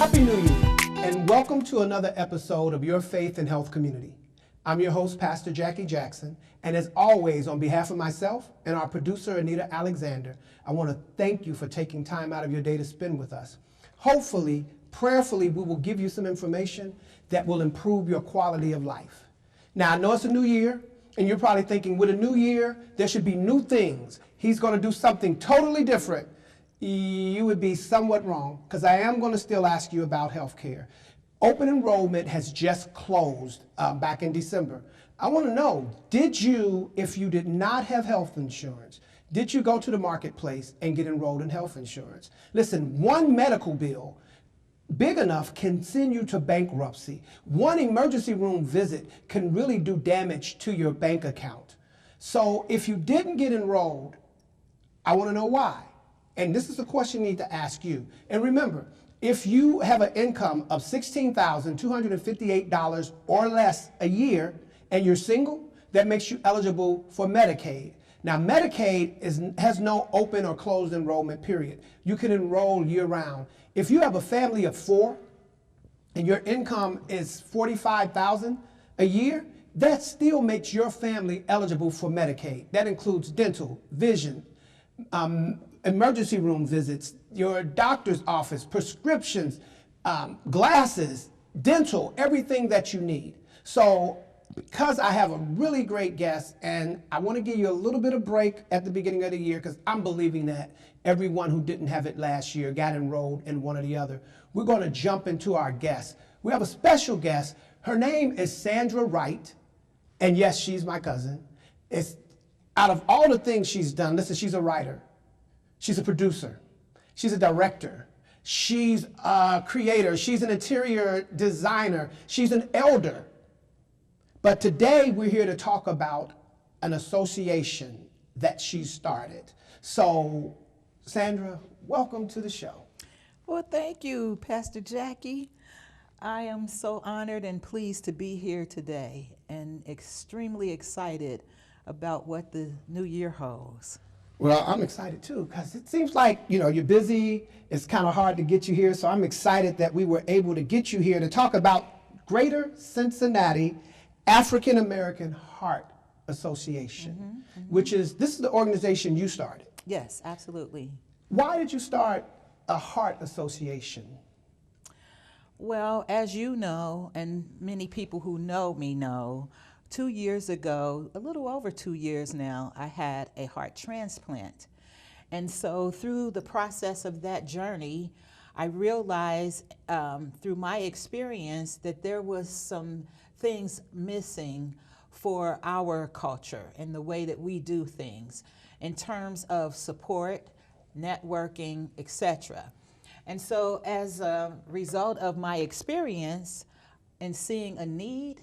Happy New Year, and welcome to another episode of Your Faith and Health Community. I'm your host, Pastor Jackie Jackson, and as always, on behalf of myself and our producer, Anita Alexander, I want to thank you for taking time out of your day to spend with us. Hopefully, prayerfully, we will give you some information that will improve your quality of life. Now, I know it's a new year, and you're probably thinking, with a new year, there should be new things. He's going to do something totally different. You would be somewhat wrong, because I am going to still ask you about health care. Open enrollment has just closed back in December. I want to know, did you, if you did not have health insurance, did you go to the marketplace and get enrolled in health insurance? Listen, one medical bill big enough can send you to bankruptcy. One emergency room visit can really do damage to your bank account. So if you didn't get enrolled, I want to know why. And this is a question you need to ask you. And remember, if you have an income of $16,258 or less a year and you're single, that makes you eligible for Medicaid. Now, Medicaid has no open or closed enrollment period. You can enroll year-round. If you have a family of 4 and your income is $45,000 a year, that still makes your family eligible for Medicaid. That includes dental, vision, emergency room visits, your doctor's office, prescriptions, glasses, dental, everything that you need. So because I have a really great guest, and I want to give you a little bit of break at the beginning of the year, because I'm believing that everyone who didn't have it last year got enrolled in one or the other. We're going to jump into our guest. We have a special guest. Her name is Sandra Wright, and yes, she's my cousin. It's out of all the things she's done, listen, she's a writer. She's a producer. She's a director. She's a creator. She's an interior designer. She's an elder. But today we're here to talk about an association that she started. So, Sandra, welcome to the show. Well, thank you, Pastor Jackie. I am so honored and pleased to be here today and extremely excited about what the new year holds. Well, I'm excited too, because it seems like, you're busy. It's kind of hard to get you here. So I'm excited that we were able to get you here to talk about Greater Cincinnati African American Heart Association, this is the organization you started. Yes, absolutely. Why did you start a heart association? Well, as you know, and many people who know me know, 2 years ago, a little over 2 years now, I had a heart transplant. And so through the process of that journey, I realized through my experience that there was some things missing for our culture and the way that we do things in terms of support, networking, etc. And so as a result of my experience and seeing a need,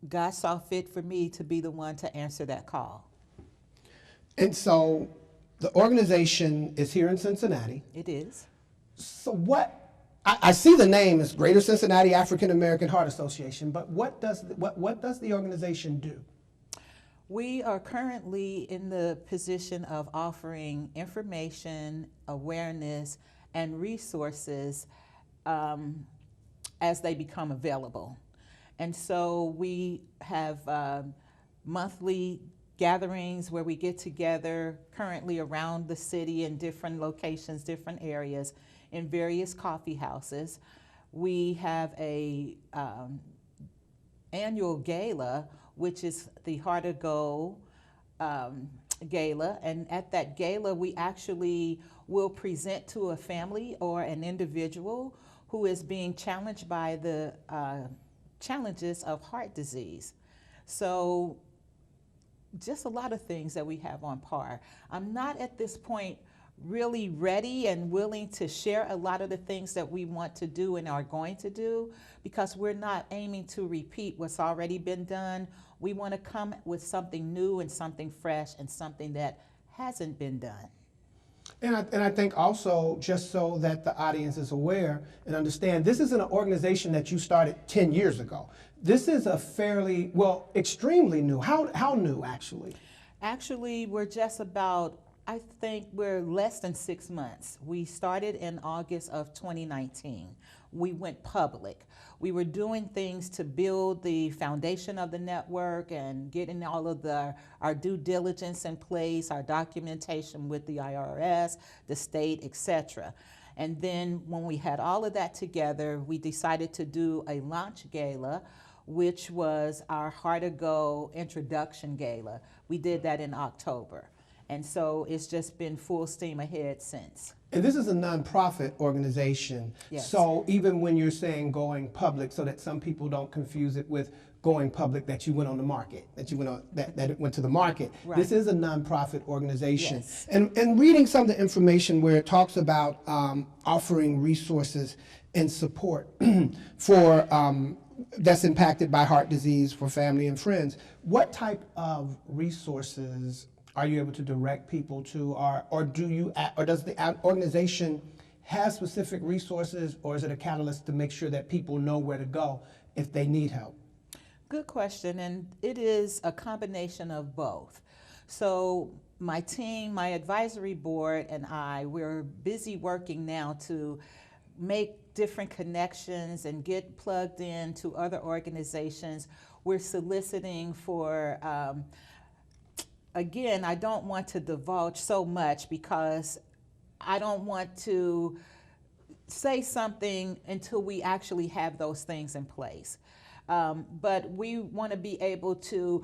God saw fit for me to be the one to answer that call. And so the organization is here in Cincinnati. It is. So I see the name is Greater Cincinnati African American Heart Association, but what does the organization do? We are currently in the position of offering information, awareness, and resources as they become available. And so we have monthly gatherings where we get together currently around the city in different locations, different areas, in various coffee houses. We have a annual gala, which is the Heart of Gold gala. And at that gala, we actually will present to a family or an individual who is being challenged by the challenges of heart disease. So just a lot of things that we have on par. I'm not at this point really ready and willing to share a lot of the things that we want to do and are going to do, because we're not aiming to repeat what's already been done. We want to come with something new and something fresh and something that hasn't been done. And I think also, just so that the audience is aware and understand, this isn't an organization that you started 10 years ago. This is a extremely new. How new, actually? Actually, we're just about I think we're less than 6 months. We started in August of 2019. We went public. We were doing things to build the foundation of the network and getting all of our due diligence in place, our documentation with the IRS, the state, etc. And then when we had all of that together, we decided to do a launch gala, which was our Heart to Go introduction gala. We did that in October. And so it's just been full steam ahead since. And this is a nonprofit organization. Yes. So even when you're saying going public, so that some people don't confuse it with going public, that you went on the market, that you went on, that it went to the market. Right. This is a nonprofit organization. Yes. And reading some of the information where it talks about offering resources and support for that's impacted by heart disease for family and friends, what type of resources are you able to direct people to, or does the organization have specific resources, or is it a catalyst to make sure that people know where to go if they need help? Good question, and it is a combination of both. So my team, my advisory board, and we're busy working now to make different connections and get plugged in to other organizations. We're soliciting for, again, I don't want to divulge so much because I don't want to say something until we actually have those things in place. But we want to be able to,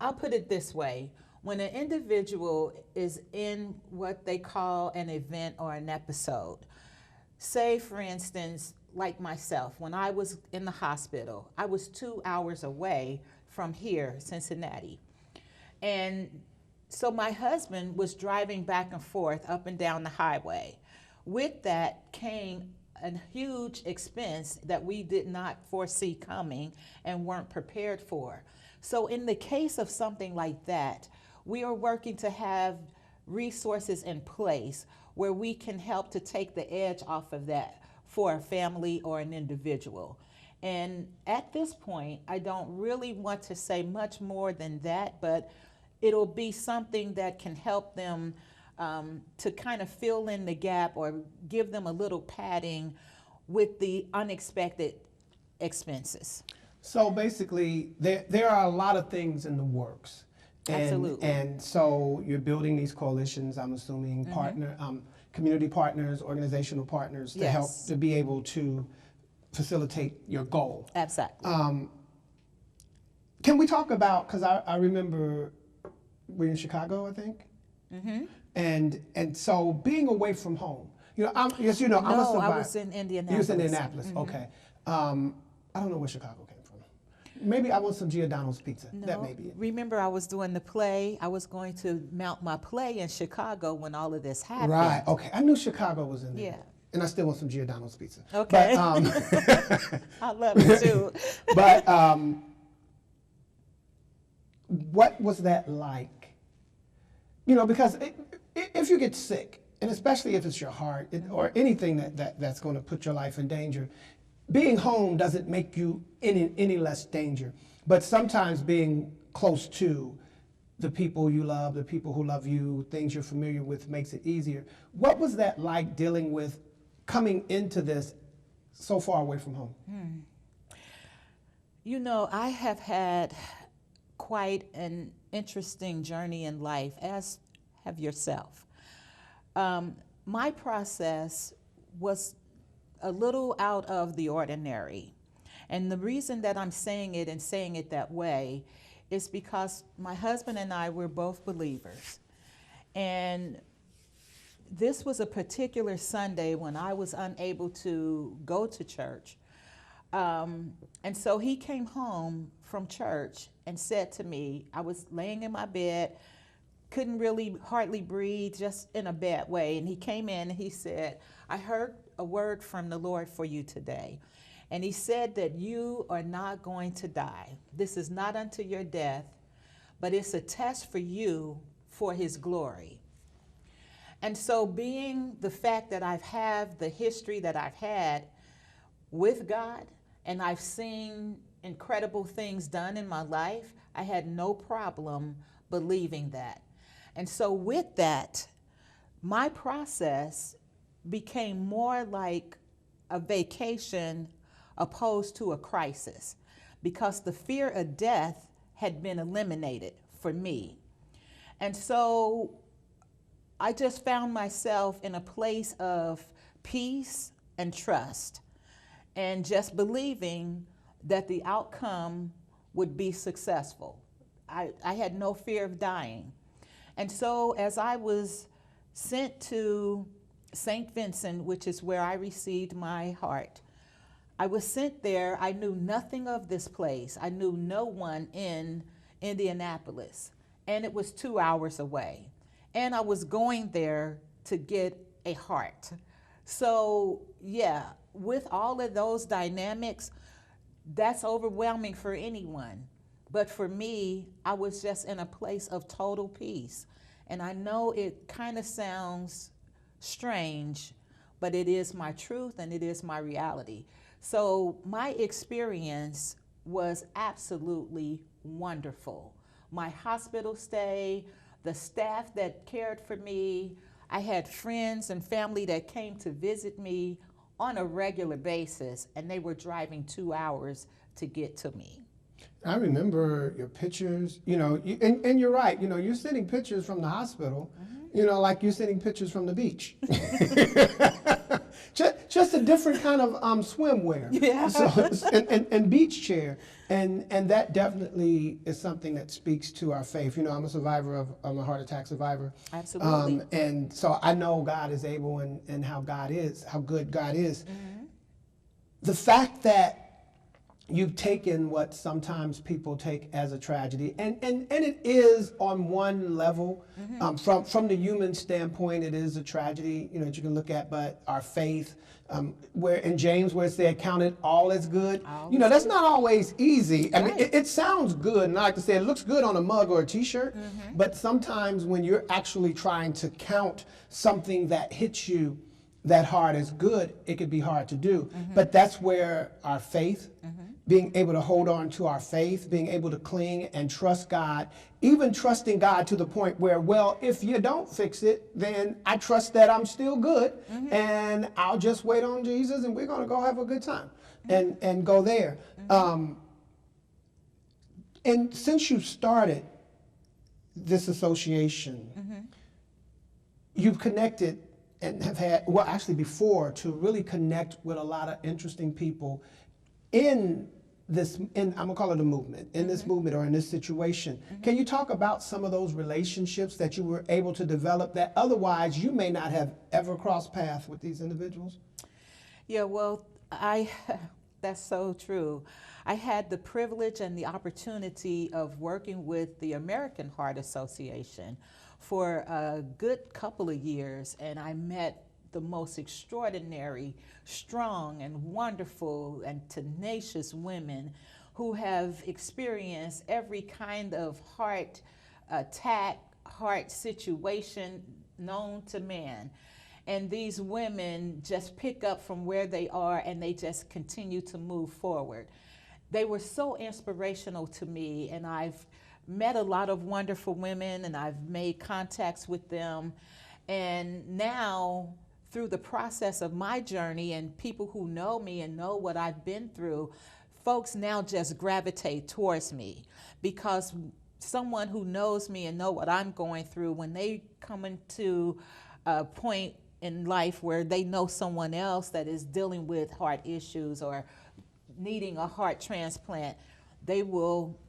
I'll put it this way, when an individual is in what they call an event or an episode, say for instance, like myself, when I was in the hospital, I was 2 hours away from here, Cincinnati. And so my husband was driving back and forth up and down the highway. With that came a huge expense that we did not foresee coming and weren't prepared for. So in the case of something like that, we are working to have resources in place where we can help to take the edge off of that for a family or an individual. And at this point, I don't really want to say much more than that, but it'll be something that can help them to kind of fill in the gap or give them a little padding with the unexpected expenses. So basically, there are a lot of things in the works. Absolutely. And so you're building these coalitions, I'm assuming, community partners, organizational partners, to help to be able to facilitate your goal. Exactly. Can we talk about, because I remember we're in Chicago, I think? And so being away from home, I'm a survivor. No, I was in Indianapolis. You was in Indianapolis, okay. I don't know where Chicago came from. Maybe I want some Giordano's pizza. No, that may be it. Remember, I was doing the play. I was going to mount my play in Chicago when all of this happened. Right, okay. I knew Chicago was in there. Yeah. And I still want some Giordano's pizza. Okay. But, I love it too. but what was that like? Because if you get sick, and especially if it's your heart or anything that's going to put your life in danger, being home doesn't make you any less danger. But sometimes being close to the people you love, the people who love you, things you're familiar with, makes it easier. What was that like, dealing with coming into this so far away from home? I have had quite an interesting journey in life, as have yourself. My process was a little out of the ordinary. And the reason that I'm saying it that way is because my husband and I were both believers. And this was a particular Sunday when I was unable to go to church. And so he came home from church and said to me, I was laying in my bed, couldn't really hardly breathe, just in a bad way. And he came in and he said, I heard a word from the Lord for you today. And he said that you are not going to die. This is not unto your death, but it's a test for you for his glory. And so being the fact that I've had the history that I've had with God, and I've seen incredible things done in my life, I had no problem believing that. And so with that, my process became more like a vacation opposed to a crisis, because the fear of death had been eliminated for me. And so I just found myself in a place of peace and trust, and just believing that the outcome would be successful. I had no fear of dying. And so as I was sent to St. Vincent, which is where I received my heart, I was sent there. I knew nothing of this place. I knew no one in Indianapolis, and it was 2 hours away. And I was going there to get a heart. So yeah, with all of those dynamics, that's overwhelming for anyone. But for me, I was just in a place of total peace. And I know it kind of sounds strange, but it is my truth and it is my reality. So my experience was absolutely wonderful. My hospital stay, the staff that cared for me, I had friends and family that came to visit me on a regular basis, and they were driving 2 hours to get to me. I remember your pictures, and you're right, you're sending pictures from the hospital, like you're sending pictures from the beach. just a different kind of swimwear. Yeah. So, and beach chair. And that definitely is something that speaks to our faith. I'm a survivor I'm a heart attack survivor. Absolutely. And so I know God is able and how good God is. The fact that you've taken what sometimes people take as a tragedy, and it is on one level, from the human standpoint, it is a tragedy, that you can look at, but our faith, where in James where it said, count it all as good, that's not always easy. I mean, it sounds good, and I like to say it looks good on a mug or a t-shirt, but sometimes when you're actually trying to count something that hits you that hard as good, it could be hard to do. But that's where our faith, being able to hold on to our faith, being able to cling and trust God, even trusting God to the point where, well, if you don't fix it, then I trust that I'm still good, and I'll just wait on Jesus, and we're going to go have a good time and go there. And since you started this association, you've connected and have had, well, actually before, to really connect with a lot of interesting people in this, I'm gonna call it a movement, in this movement or in this situation. Can you talk about some of those relationships that you were able to develop that otherwise you may not have ever crossed paths with these individuals? Yeah, well, that's so true. I had the privilege and the opportunity of working with the American Heart Association for a good couple of years, and I met the most extraordinary, strong and wonderful and tenacious women who have experienced every kind of heart attack, heart situation known to man. And these women just pick up from where they are and they just continue to move forward. They were so inspirational to me, and I've met a lot of wonderful women and I've made contacts with them. And now, through the process of my journey and people who know me and know what I've been through, folks now just gravitate towards me, because someone who knows me and know what I'm going through, when they come into a point in life where they know someone else that is dealing with heart issues or needing a heart transplant, they will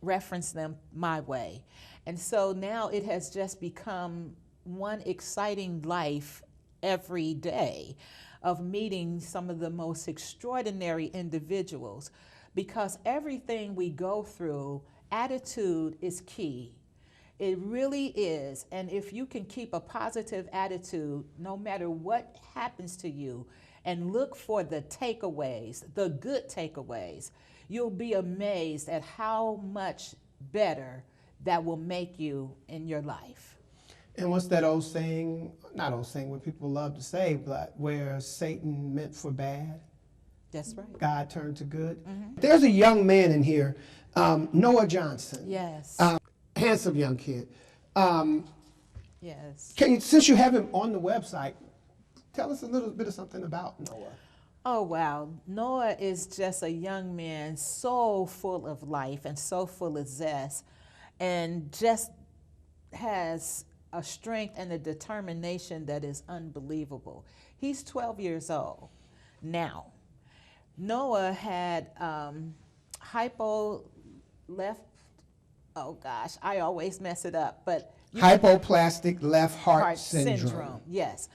reference them my way. And so now it has just become one exciting life every day of meeting some of the most extraordinary individuals, because everything we go through, attitude is key. It really is. And if you can keep a positive attitude, no matter what happens to you, and look for the takeaways, the good takeaways, you'll be amazed at how much better that will make you in your life. And what's that old saying, not old saying, what people love to say, but where Satan meant for bad, that's right, God turned to good. There's a young man in here, Noah Johnson. Yes. Handsome young kid. Yes. Since you have him on the website, tell us a little bit of something about Noah. Oh, wow. Noah is just a young man so full of life and so full of zest, and just has a strength and a determination that is unbelievable. He's 12 years old now. Noah had hypo left, oh gosh, I always mess it up, but Hypoplastic left heart heart syndrome. Yes.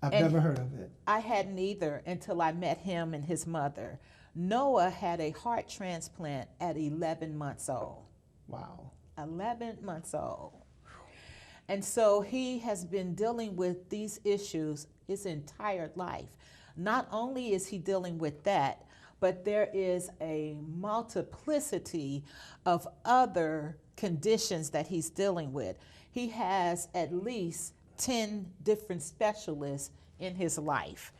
I've And never heard of it. I hadn't either until I met him and his mother. Noah had a heart transplant at 11 months old. Wow. 11 months old. And so he has been dealing with these issues his entire life. Not only is he dealing with that, but there is a multiplicity of other conditions that he's dealing with. He has at least 10 different specialists in his life.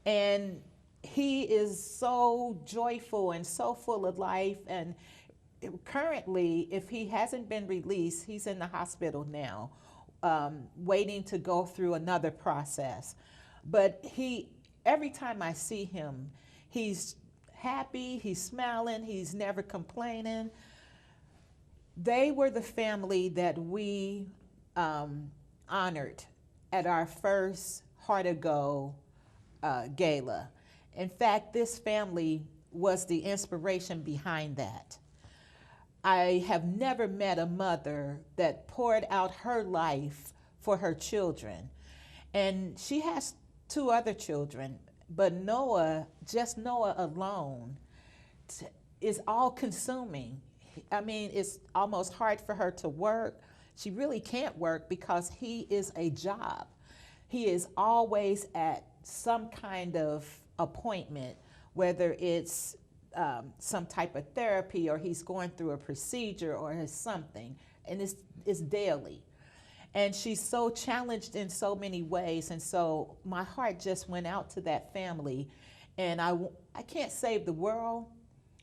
And he is so joyful and so full of life. And currently, if he hasn't been released, he's in the hospital now, waiting to go through another process. But every time I see him, he's happy, he's smiling, he's never complaining. They were the family that we honored at our first Heart of Gold gala. In fact, this family was the inspiration behind that. I have never met a mother that poured out her life for her children. And she has 2 other children, but Noah, just Noah alone, is all consuming. I mean, it's almost hard for her to work. She really can't work because he is a job. He is always at some kind of appointment, whether it's some type of therapy or he's going through a procedure or something, and it's daily. And she's so challenged in so many ways, and so my heart just went out to that family. And I can't save the world,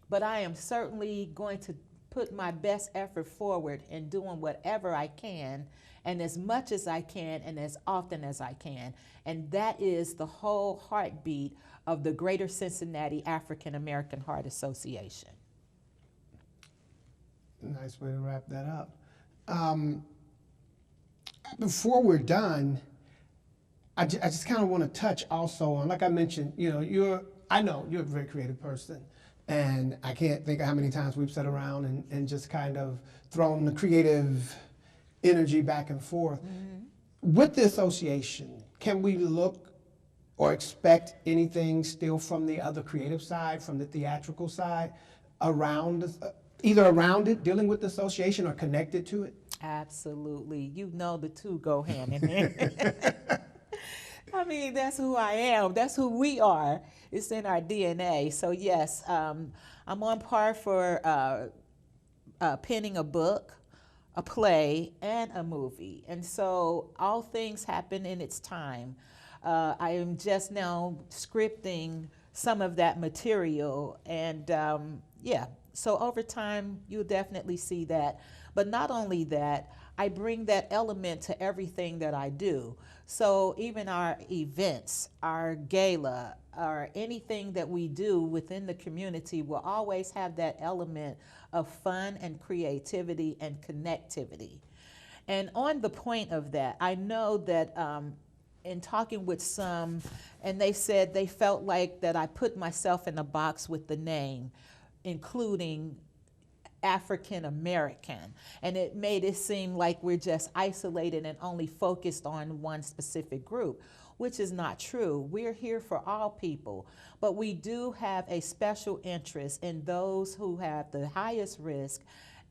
but I am certainly going to put my best effort forward in doing whatever I can, and as much as I can, and as often as I can. And that is the whole heartbeat of the Greater Cincinnati African American Heart Association. Nice way to wrap that up. Before we're done, I just kind of want to touch also on, like I mentioned, I know you're a very creative person. And I can't think of how many times we've sat around and just kind of thrown the creative energy back and forth. Mm-hmm. With the association, can we look or expect anything still from the other creative side, from the theatrical side, either around it, dealing with the association, or connected to it? Absolutely. You know the two go hand in hand. I mean, that's who I am. That's who we are. It's in our DNA. So yes, I'm on par for penning a book, a play, and a movie. And so all things happen in its time. I am just now scripting some of that material. And so over time, you'll definitely see that. But not only that, I bring that element to everything that I do. So even our events, our gala, or anything that we do within the community will always have that element of fun and creativity and connectivity. And on the point of that, I know that in talking with some, and they said they felt like that I put myself in a box with the name, including African American, and it made it seem like we're just isolated and only focused on one specific group, which is not true. We're here for all people, but we do have a special interest in those who have the highest risk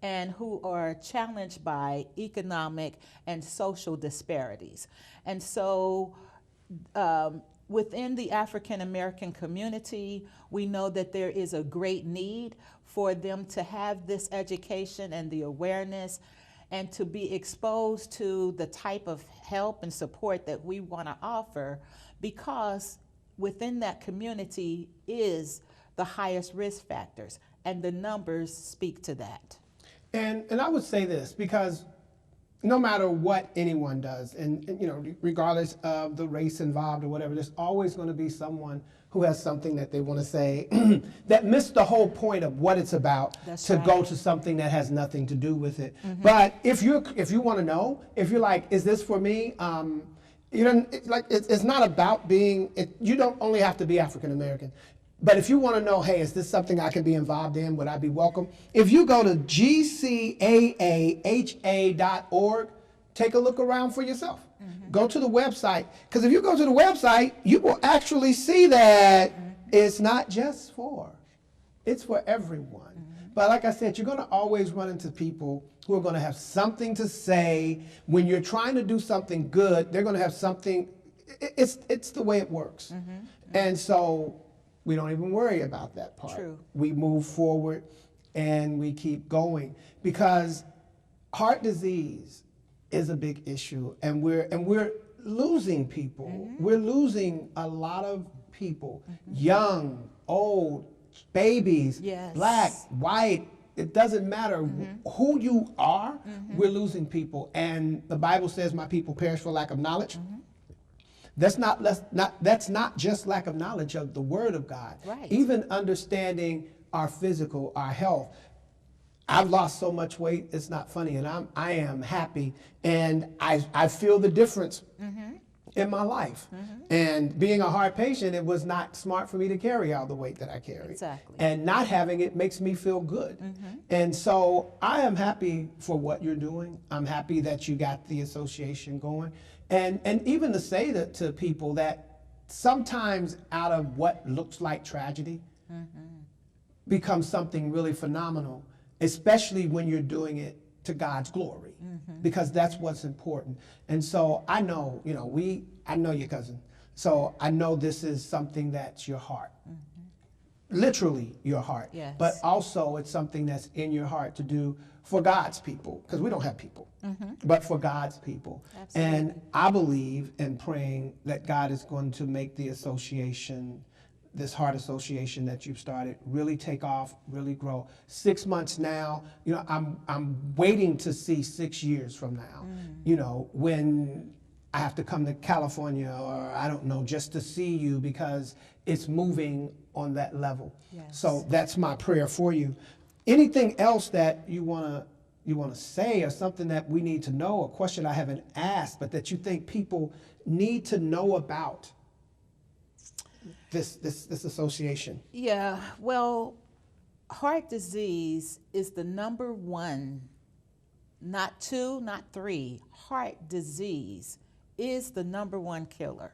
and who are challenged by economic and social disparities. And so within the African American community, we know that there is a great need for them to have this education and the awareness and to be exposed to the type of help and support that we want to offer, because within that community is the highest risk factors, and the numbers speak to that. And I would say this, because no matter what anyone does, and you know, regardless of the race involved or whatever, there's always going to be someone who has something that they want to say that missed the whole point of what it's about. That's to right. go to something that has nothing to do with it. But if you want to know, if you're like, is this for me? You don't like. It's not about being. You don't only have to be African American. But if you want to know, hey, is this something I can be involved in? Would I be welcome? If you go to gcaaha.org, take a look around for yourself. Go to the website. Because if you go to the website, you will actually see that it's not just for, it's for everyone. But like I said, you're going to always run into people who are going to have something to say. When you're trying to do something good, they're going to have something. It's the way it works. And so we don't even worry about that part. True. We move forward and we keep going, because heart disease is a big issue, and we're losing people. We're losing a lot of people, young, old, babies, Yes. black, white. It doesn't matter who you are. We're losing people, and the Bible says, "My people perish for lack of knowledge." That's not just lack of knowledge of the Word of God. Right. Even understanding our physical, our health. I've lost so much weight, it's not funny, and I am happy, and I feel the difference in my life. And being a heart patient, it was not smart for me to carry all the weight that I carry. Exactly. And not having it makes me feel good. And so I am happy for what you're doing. I'm happy that you got the association going. And even to say that to people that sometimes out of what looks like tragedy becomes something really phenomenal, especially when you're doing it to God's glory, because that's what's important. And so I know, I know your cousin, so I know this is something that's your heart, literally your heart, Yes. but also it's something that's in your heart to do for God's people, because we don't have people, but for God's people. Absolutely. And I believe in praying that God is going to make the association, this heart association that you've started, really take off, really grow. 6 months now, I'm waiting to see 6 years from now, when I have to come to California, or I don't know, just to see you, because it's moving on that level. Yes. So that's my prayer for you. Anything else that you want to say, or something that we need to know, a question I haven't asked, but that you think people need to know about this association? Yeah, well, heart disease is the number one, not two, not three. Heart disease is the number one killer.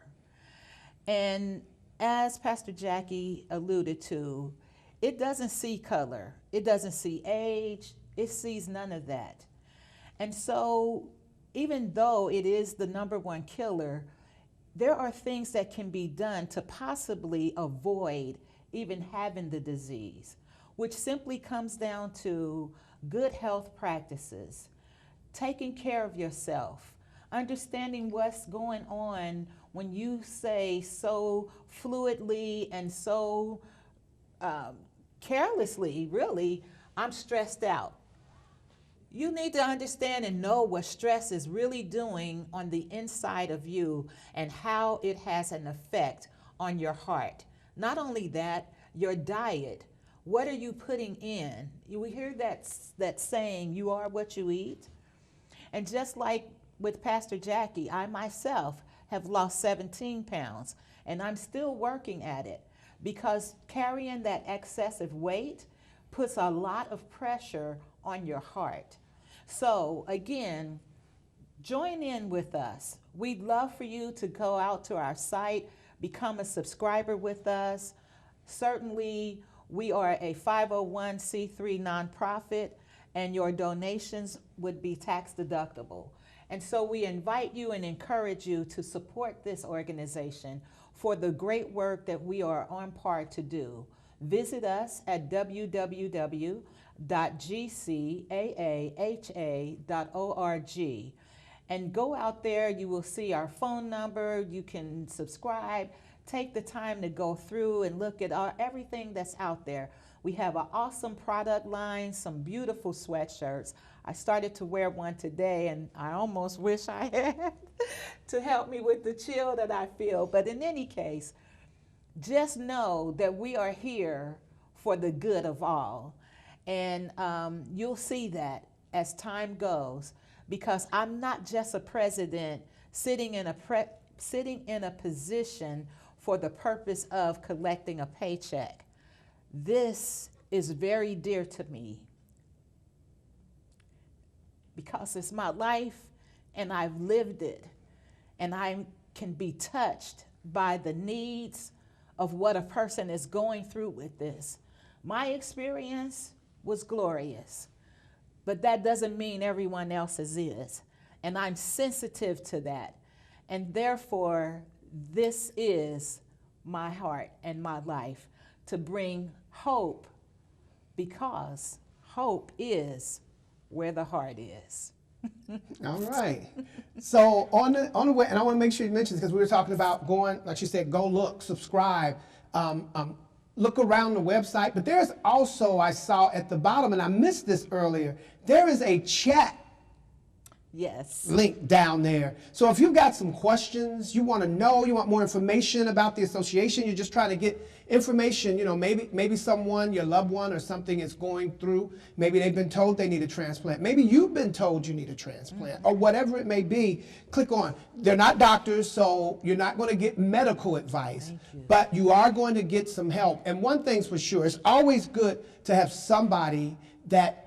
And as Pastor Jackie alluded to, it doesn't see color, it doesn't see age, it sees none of that. And so even though it is the number one killer, there are things that can be done to possibly avoid even having the disease, which simply comes down to good health practices, taking care of yourself, understanding what's going on when you say so fluidly and so carelessly, really, I'm stressed out. You need to understand and know what stress is really doing on the inside of you and how it has an effect on your heart. Not only that, your diet. What are you putting in? You hear that saying, you are what you eat? And just like with Pastor Jackie, I myself have lost 17 pounds, and I'm still working at it, because carrying that excessive weight puts a lot of pressure on your heart. So again, join in with us. We'd love for you to go out to our site, become a subscriber with us. Certainly, we are a 501c3 nonprofit, and your donations would be tax deductible. And so we invite you and encourage you to support this organization for the great work that we are on par to do. Visit us at www.gcaaha.org and go out there. You will see our phone number. You can subscribe. Take the time to go through and look at everything that's out there. We have an awesome product line, some beautiful sweatshirts. I started to wear one today, and I almost wish I had to help me with the chill that I feel. But in any case, just know that we are here for the good of all. And you'll see that as time goes, because I'm not just a president sitting in a position for the purpose of collecting a paycheck. This is very dear to me because it's my life and I've lived it, and I can be touched by the needs of what a person is going through with this. My experience was glorious, but that doesn't mean everyone else's is. And I'm sensitive to that. And therefore, this is my heart and my life, to bring hope, because hope is where the heart is. All right. So on the way, and I want to make sure you mention this because we were talking about going, like you said, go look, subscribe, look around the website. But there's also, I saw at the bottom, and I missed this earlier, there is a chat Yes. link down there. So if you've got some questions, you want to know, you want more information about the association, you're just trying to get information, you know, maybe someone, your loved one or something is going through, maybe they've been told they need a transplant, maybe you've been told you need a transplant, or whatever it may be, click on. They're not doctors, so you're not going to get medical advice, but you are going to get some help. And one thing's for sure, it's always good to have somebody that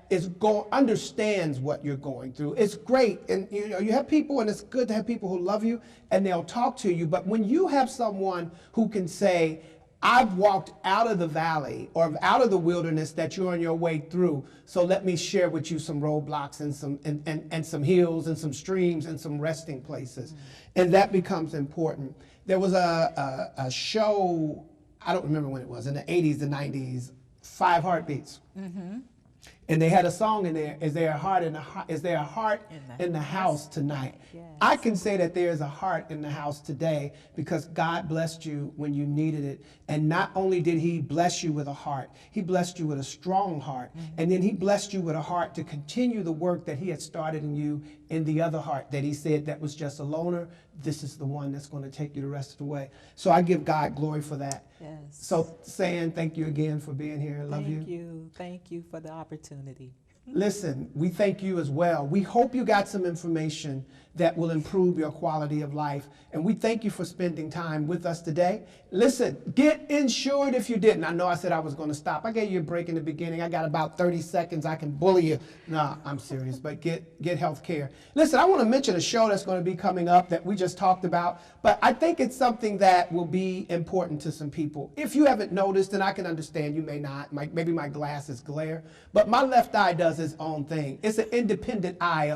understands what you're going through. It's great, and you know, you have people, and it's good to have people who love you and they'll talk to you. But when you have someone who can say, I've walked out of the valley or out of the wilderness that you're on your way through, so let me share with you some roadblocks and some hills and some streams and some resting places. And that becomes important. There was a show, I don't remember when it was, in the 80s, the 90s, 5 Heartbeats. And they had a song in there, is there a heart in the house tonight? Yes. I can say that there is a heart in the house today because God blessed you when you needed it. And not only did he bless you with a heart, he blessed you with a strong heart. And then he blessed you with a heart to continue the work that he had started in you in the other heart that he said that was just a loner. This is the one that's going to take you the rest of the way. So I give God glory for that. Yes. So, San, thank you again for being here. Love you. Thank you. Thank you for the opportunity. Listen, we thank you as well. We hope you got some information that will improve your quality of life. And we thank you for spending time with us today. Listen, get insured if you didn't. I know I said I was going to stop. I gave you a break in the beginning. I got about 30 seconds. I can bully you. No, I'm serious, but get health care. Listen, I want to mention a show that's going to be coming up that we just talked about, but I think it's something that will be important to some people. If you haven't noticed, and I can understand you may not, maybe my glasses glare, but my left eye does its own thing. It's an independent eye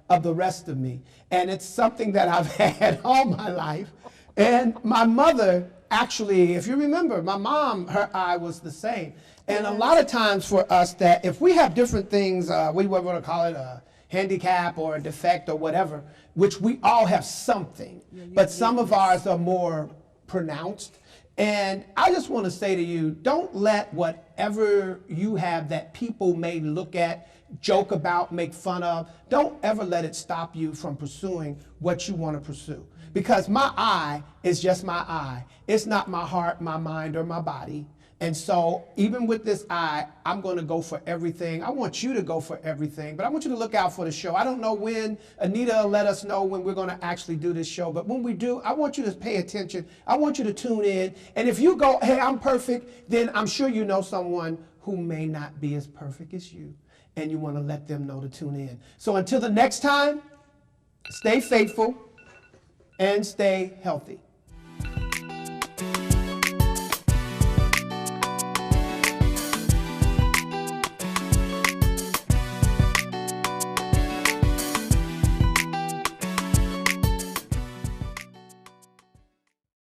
of the rest of me. And it's something that I've had all my life. And my mother, actually, if you remember, my mom, her eye was the same. And a lot of times for us that if we have different things, we want to call it a handicap or a defect or whatever, which we all have something, but some of ours are more pronounced. And I just want to say to you, don't let whatever you have that people may look at, joke about, make fun of, don't ever let it stop you from pursuing what you want to pursue. Because my eye is just my eye. It's not my heart, my mind, or my body. And so even with this eye, I'm going to go for everything. I want you to go for everything, but I want you to look out for the show. I don't know when. Anita will let us know when we're going to actually do this show, but when we do, I want you to pay attention. I want you to tune in. And if you go, hey, I'm perfect, then I'm sure you know someone who may not be as perfect as you, and you want to let them know to tune in. So until the next time, stay faithful and stay healthy.